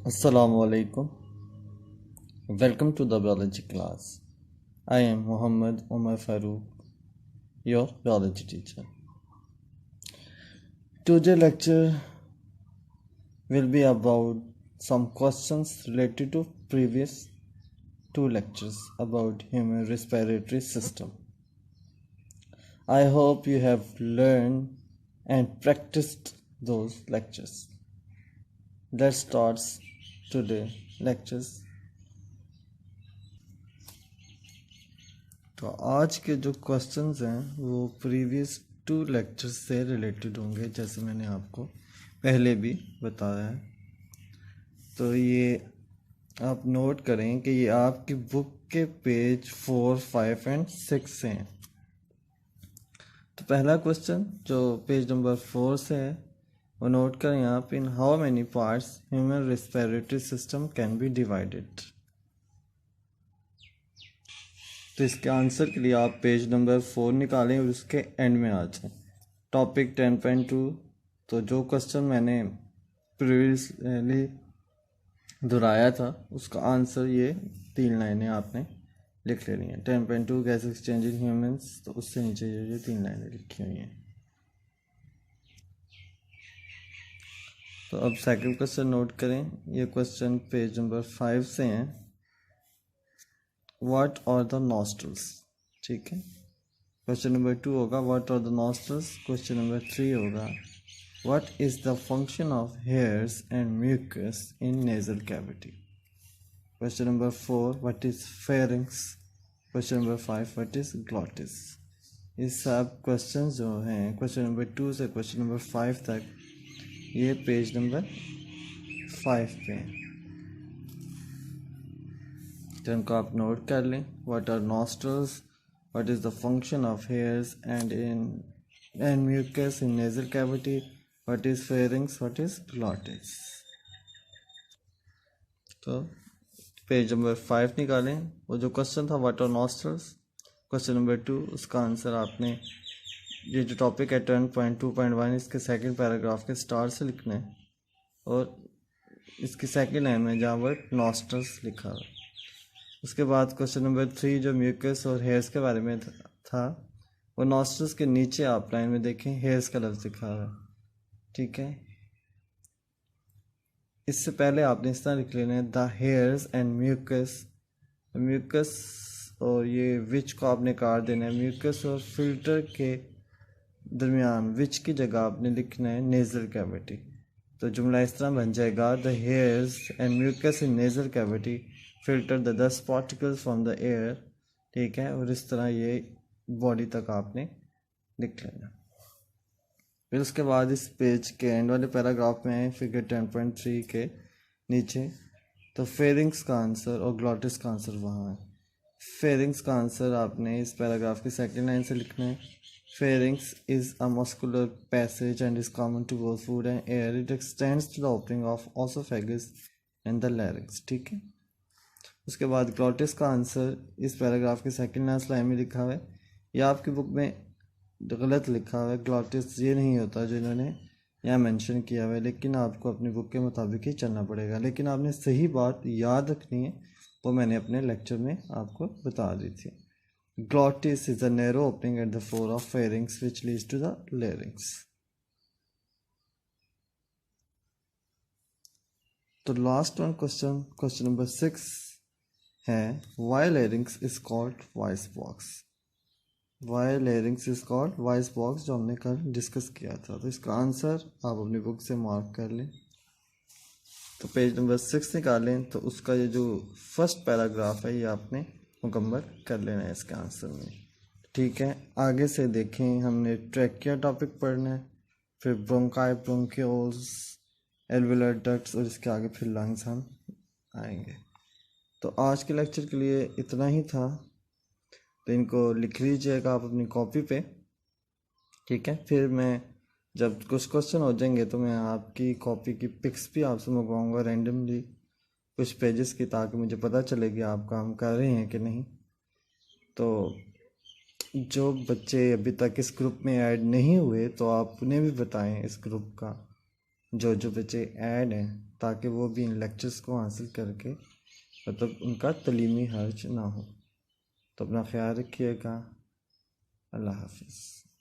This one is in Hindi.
Assalamu alaikum. Welcome to the biology class. I am Muhammad Umar Farooq, your biology teacher. Today's lecture will be about some questions related to previous two lectures about human respiratory system. I hope you have learned and practiced those lectures. Let's start today's lectures. तो आज के जो क्वेश्चंस हैं वो प्रीवियस टू लेक्चर्स से रिलेटेड होंगे, जैसे मैंने आपको पहले भी बताया है। तो ये आप नोट करें कि ये आपकी बुक के पेज 4, 5 एंड 6 से हैं। तो पहला क्वेश्चन जो पेज नंबर 4 से है वो नोट करें आप, in how many parts human respiratory system can be divided. तो इसके आंसर के लिए आप पेज नंबर 4 निकालें और उसके एंड में आ जाएं। टॉपिक 10.2। तो जो क्वेश्चन मैंने प्रीवियसली दोहराया था उसका आंसर ये 3 लाइनें आपने लिख लेनी है। 10.2 गैस एक्सचेंज इन ह्यूमंस, तो उससे नीचे ये 3 लाइनें लिखी हुई हैं। तो अब सेकंड क्वेश्चन नोट करें। ये क्वेश्चन पेज नंबर 5 से हैं। व्हाट आर द नॉस्ट्रल्स, ठीक है। क्वेश्चन नंबर 2 होगा what are the nostrils. Question number 3 होगा what is the function of hairs and mucus in nasal cavity. Question number 4 what is pharynx. Question number 5 what is glottis. ये सब क्वेश्चन जो हैं क्वेश्चन नंबर 2 से क्वेश्चन नंबर 5 तक ये पेज नंबर 5 पे हैं। तो इनको आप नोट कर लें। What are nostrils, what is the function of hairs and mucus in nasal cavity, what is pharynx, what is glottis. तो पेज नंबर 5 निकालें। वो जो क्वेश्चन था what are nostrils, question number 2, उसका आंसर आपने ये जो टॉपिक है 10.2.1 इसके सेकंड पैराग्राफ के स्टार्ट से लिखना है और इसकी सेकंड लाइन में जहाँ वर्ड नॉस्ट्रल्स लिखा है। उसके बाद क्वेश्चन नंबर 3 जो म्यूकस और हेयर्स के बारे में था वो नॉस्ट्रल्स के नीचे आप लाइन में देखें हेयर्स का लफ्ज़ लिखा हुआ है, ठीक है। इससे पहले आपने इस तरह लिख लेना है the hairs and mucus. Mucus और ये विच को आपने काट देना है। म्यूकस और फिल्टर के दरमियान विच की जगह आपने लिखना है नेजल कैविटी। तो जुमला इस तरह बन जाएगा the hairs and mucus in nasal cavity filter the dust particles from the air, ठीक है। और इस तरह ये बॉडी तक आपने लिख लेना। फिर उसके बाद इस पेज के एंड वाले पैराग्राफ में फिगर 10.3 के नीचे तो फेरिंग्स का आंसर और ग्लॉटिस का आंसर वहाँ है। फेरिंग्स का आंसर आपने इस पैराग्राफ की सेकंड लाइन से लिखना है। Pharynx is a muscular passage and is common to both food and air. It extends to the opening of oesophagus and the larynx, ठीक है। उसके बाद ग्लॉटिस का आंसर इस पैराग्राफ के सेकंड लास्ट लाइन में लिखा हुआ है। यह आपकी बुक में गलत लिखा हुआ है, ग्लॉटिस ये नहीं होता जो इन्होंने यहाँ मेंशन किया हुआ है, लेकिन आपको अपनी बुक के मुताबिक ही चलना पड़ेगा। लेकिन आपने सही बात याद रखनी है, वो मैंने अपने लेक्चर में आपको बता दी थी। Glottis is a narrow opening at the floor of pharynx which leads to the larynx. तो लास्ट वन क्वेश्चन नंबर 6 है why larynx is called voice box. Why larynx is called voice box जो हमने कल डिस्कस किया था। तो इसका आंसर आप अपनी बुक से मार्क कर लें। तो पेज नंबर 6 निकालें तो उसका ये जो फर्स्ट पैराग्राफ है ये आपने मुकम्मल कर लेना है इसके आंसर में, ठीक है। आगे से देखें, हमने ट्रैकिया टॉपिक पढ़ना है, फिर ब्रोंकाई, ब्रोंकियोल्स, एल्वेलर डक्ट्स और इसके आगे फिर लंग्स हम आएंगे। तो आज के लेक्चर के लिए इतना ही था। तो इनको लिख लीजिएगा आप अपनी कॉपी पे, ठीक है। फिर मैं जब कुछ क्वेश्चन हो जाएंगे तो मैं आपकी कॉपी की पिक्स भी आपसे मंगवाऊंगा रैंडमली कुछ पेजेस की, ताकि मुझे पता चले कि आप काम कर रहे हैं कि नहीं। तो जो बच्चे अभी तक इस ग्रुप में ऐड नहीं हुए तो आप उन्हें भी बताएं इस ग्रुप का, जो जो बच्चे ऐड हैं, ताकि वो भी इन लेक्चर्स को हासिल करके मतलब उनका तलीमी हर्ज ना हो। तो अपना ख्याल रखिएगा। अल्लाह हाफिज़।